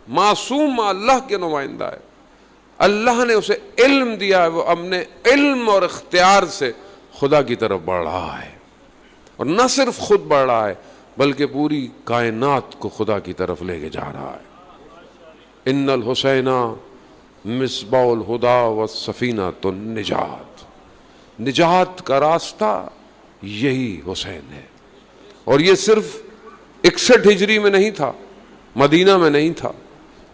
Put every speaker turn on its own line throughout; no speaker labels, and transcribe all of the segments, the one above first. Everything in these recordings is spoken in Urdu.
معصوم اللہ کے نمائندہ ہے، اللہ نے اسے علم دیا ہے، وہ اپنے علم اور اختیار سے خدا کی طرف بڑھ رہا ہے، اور نہ صرف خود بڑھ رہا ہے بلکہ پوری کائنات کو خدا کی طرف لے کے جا رہا ہے۔ ان الحسین مصباح الہدی والسفینۃ النجات، نجات کا راستہ یہی حسین ہے، اور یہ صرف 61 ہجری میں نہیں تھا، مدینہ میں نہیں تھا،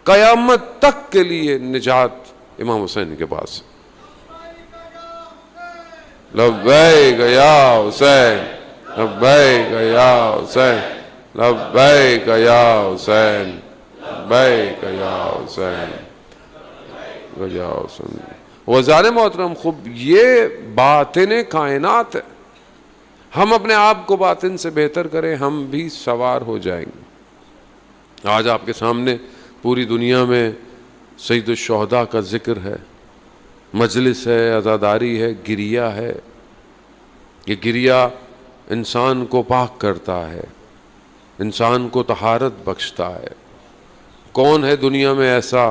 قیامت تک کے لیے نجات امام حسین کے پاس ہے۔ لبیک یا حسین، لبیک یا حسین، لبیک یا حسین، لبیک یا حسین، یا حسین۔ وزارِ محترم، خوب یہ باطن کائنات ہے، ہم اپنے آپ کو باطن سے بہتر کریں، ہم بھی سوار ہو جائیں گے۔ آج آپ کے سامنے پوری دنیا میں سید الشہداء کا ذکر ہے، مجلس ہے، عزاداری ہے، گریہ ہے۔ یہ گریہ انسان کو پاک کرتا ہے، انسان کو طہارت بخشتا ہے۔ کون ہے دنیا میں ایسا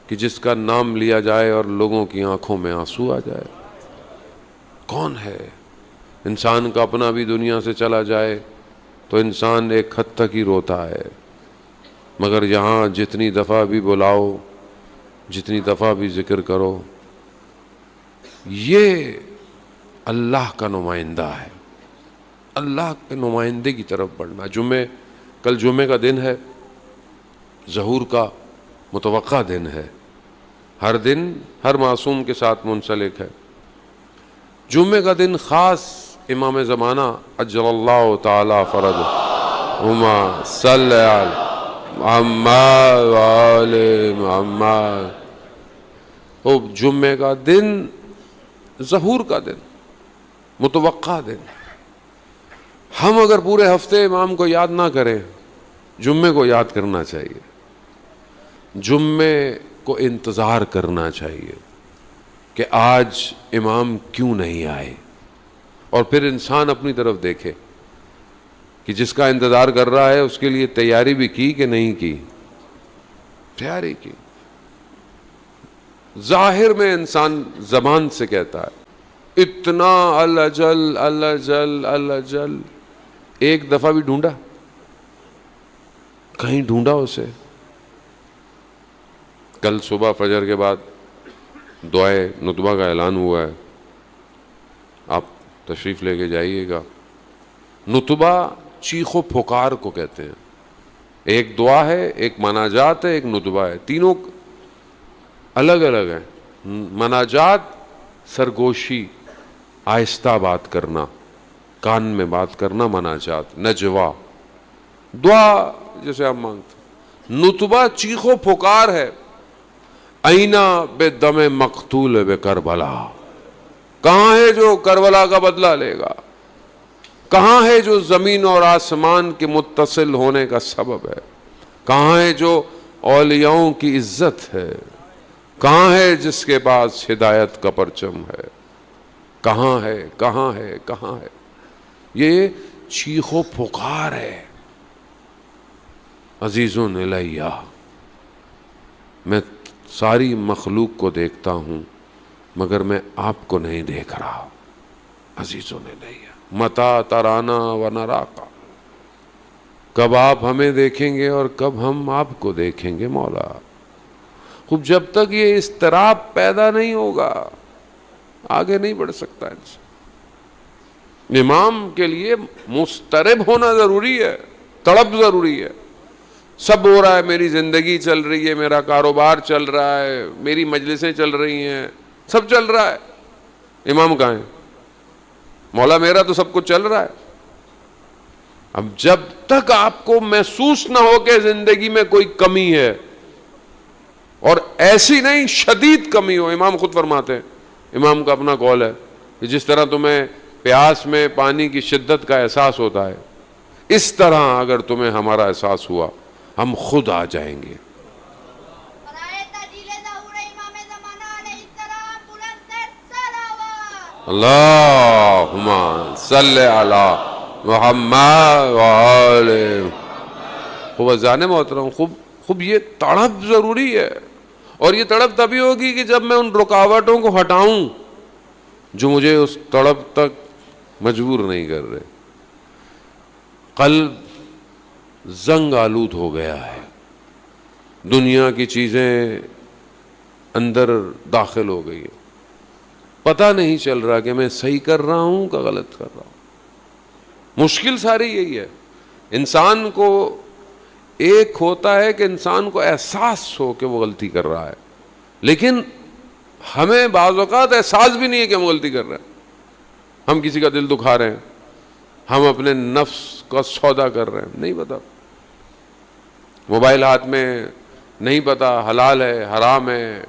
کہ جس کا نام لیا جائے اور لوگوں کی آنکھوں میں آنسو آ جائے؟ کون ہے؟ انسان کا اپنا بھی دنیا سے چلا جائے تو انسان ایک حد تک ہی روتا ہے، مگر یہاں جتنی دفعہ بھی بلاؤ، جتنی دفعہ بھی ذکر کرو، یہ اللہ کا نمائندہ ہے، اللہ کے نمائندے کی طرف بڑھنا۔ کل جمعے کا دن ہے، ظہور کا متوقع دن ہے، ہر دن ہر معصوم کے ساتھ منسلک ہے۔ جمعے کا دن خاص امام زمانہ اجل اللہ تعالی فرج ہما صلی علی محمد وآل محمد، وہ جمعے کا دن، ظہور کا دن، متوقع دن۔ ہم اگر پورے ہفتے امام کو یاد نہ کریں، جمعے کو یاد کرنا چاہیے، جمعے کو انتظار کرنا چاہیے کہ آج امام کیوں نہیں آئے، اور پھر انسان اپنی طرف دیکھے کہ جس کا انتظار کر رہا ہے اس کے لیے تیاری بھی کی کہ نہیں کی؟ تیاری کی۔ ظاہر میں انسان زبان سے کہتا ہے اتنا الجل الجل الجل، ایک دفعہ بھی ڈھونڈا؟ کہیں ڈھونڈا اسے؟ کل صبح فجر کے بعد دعائے نتبہ کا اعلان ہوا ہے، آپ تشریف لے کے جائیے گا۔ نتبہ چیخ و پھکار کو کہتے ہیں، ایک دعا ہے، ایک مناجات ہے، ایک نتبہ ہے، تینوں الگ الگ ہیں۔ مناجات سرگوشی، آہستہ بات کرنا، کان میں بات کرنا، مناجات نجوا، دعا جیسے آپ مانگتے۔ نتبہ چیخ و پھکار ہے، اینا بے دم مقتول بے کربلا، کہاں ہے جو کربلا کا بدلہ لے گا؟ کہاں ہے جو زمین اور آسمان کے متصل ہونے کا سبب ہے؟ کہاں ہے جو اولیاؤں کی عزت ہے؟ کہاں ہے جس کے پاس ہدایت کا پرچم ہے؟ کہاں ہے، کہاں ہے، کہاں ہے؟ یہ چیخ و پکار ہے۔ عزیزٌ الیہ، میں ساری مخلوق کو دیکھتا ہوں مگر میں آپ کو نہیں دیکھ رہا۔ عزیزٌ الیہ متی ترانا و نراک، کب آپ ہمیں دیکھیں گے اور کب ہم آپ کو دیکھیں گے مولا؟ خوب جب تک یہ اضطراب پیدا نہیں ہوگا آگے نہیں بڑھ سکتا انسان۔ امام کے لیے مضطرب ہونا ضروری ہے، تڑپ ضروری ہے۔ سب ہو رہا ہے، میری زندگی چل رہی ہے، میرا کاروبار چل رہا ہے، میری مجلسیں چل رہی ہیں، سب چل رہا ہے، امام کہاں ہے؟ مولا میرا تو سب کچھ چل رہا ہے۔ اب جب تک آپ کو محسوس نہ ہو کہ زندگی میں کوئی کمی ہے، اور ایسی نہیں شدید کمی ہو، امام خود فرماتے ہیں، امام کا اپنا قول ہے کہ جس طرح تمہیں پیاس میں پانی کی شدت کا احساس ہوتا ہے، اس طرح اگر تمہیں ہمارا احساس ہوا ہم خود آ جائیں گے۔ اللہم صلی علی محمد وآل۔ خوب عزیزان محترم، خوب خوب یہ تڑپ ضروری ہے، اور یہ تڑپ تبھی ہوگی کہ جب میں ان رکاوٹوں کو ہٹاؤں جو مجھے اس تڑپ تک مجبور نہیں کر رہے۔ قلب زنگ آلود ہو گیا ہے، دنیا کی چیزیں اندر داخل ہو گئی ہیں، پتہ نہیں چل رہا کہ میں صحیح کر رہا ہوں کہ غلط کر رہا ہوں۔ مشکل ساری یہی ہے، انسان کو ایک ہوتا ہے کہ انسان کو احساس ہو کہ وہ غلطی کر رہا ہے، لیکن ہمیں بعض اوقات احساس بھی نہیں ہے کہ ہم غلطی کر رہے ہیں، ہم کسی کا دل دکھا رہے ہیں، ہم اپنے نفس کا سودا کر رہے ہیں، نہیں پتا، موبائل ہاتھ میں نہیں پتا حلال ہے حرام ہے،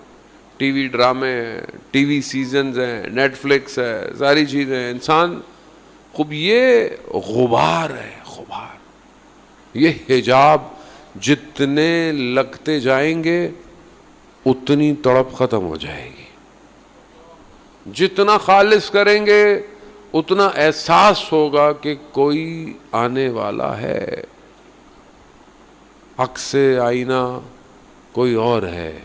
ٹی وی ڈرامے ہیں، ٹی وی سیزنز ہیں، نیٹ فلکس ہے، ساری چیزیں، انسان خوب یہ غبار ہے، غبار، یہ حجاب جتنے لگتے جائیں گے اتنی تڑپ ختم ہو جائے گی، جتنا خالص کریں گے اتنا احساس ہوگا کہ کوئی آنے والا ہے، عکس آئینہ کوئی اور ہے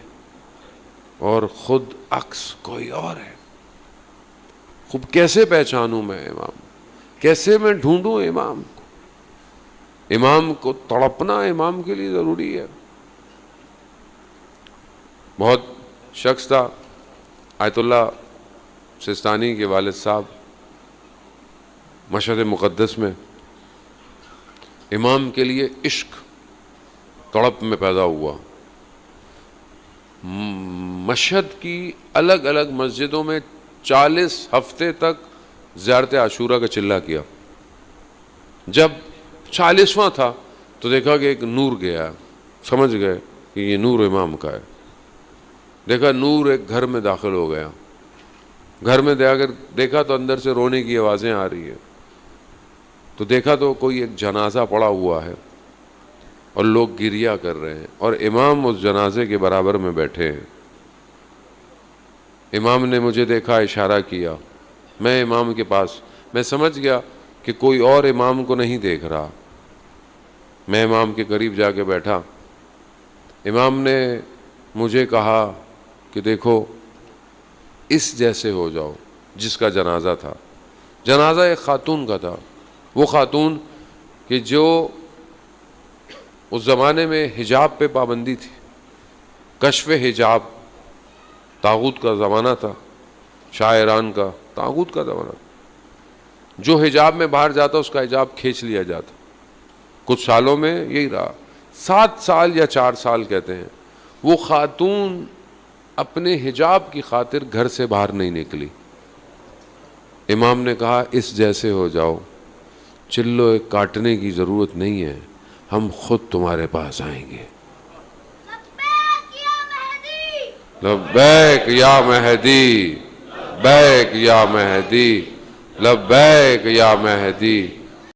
اور خود عکس کوئی اور ہے۔ خوب کیسے پہچانوں میں امام، کیسے میں ڈھونڈوں امام کو؟ امام کو تڑپنا امام کے لیے ضروری ہے۔ بہت شخص تھا، آیت اللہ سستانی کے والد صاحب، مشہد مقدس میں امام کے لیے عشق تڑپ میں پیدا ہوا۔ مشہد کی الگ الگ مسجدوں میں 40 ہفتے تک زیارت عاشورہ کا چلہ کیا۔ جب 40واں تھا تو دیکھا کہ ایک نور گیا، سمجھ گئے کہ یہ نور امام کا ہے۔ دیکھا نور ایک گھر میں داخل ہو گیا، گھر میں دیکھا تو اندر سے رونے کی آوازیں آ رہی ہیں، تو دیکھا تو کوئی ایک جنازہ پڑا ہوا ہے اور لوگ گریہ کر رہے ہیں، اور امام اس جنازے کے برابر میں بیٹھے ہیں۔ امام نے مجھے دیکھا، اشارہ کیا، میں امام کے پاس، میں سمجھ گیا کہ کوئی اور امام کو نہیں دیکھ رہا، میں امام کے قریب جا کے بیٹھا۔ امام نے مجھے کہا کہ دیکھو اس جیسے ہو جاؤ جس کا جنازہ تھا۔ جنازہ ایک خاتون کا تھا، وہ خاتون کہ جو اس زمانے میں حجاب پہ پابندی تھی، کشف حجاب، طاغوت کا زمانہ تھا، شاعران کا طاغوت کا زمانہ تھا، جو حجاب میں باہر جاتا اس کا حجاب کھینچ لیا جاتا۔ کچھ سالوں میں یہی رہا، 7 سال یا 4 سال کہتے ہیں، وہ خاتون اپنے حجاب کی خاطر گھر سے باہر نہیں نکلی۔ امام نے کہا اس جیسے ہو جاؤ، چلو ایک کاٹنے کی ضرورت نہیں ہے، ہم خود تمہارے پاس آئیں گے۔ لبیک یا مہدی، بیک یا مہدی، لبیک یا مہدی۔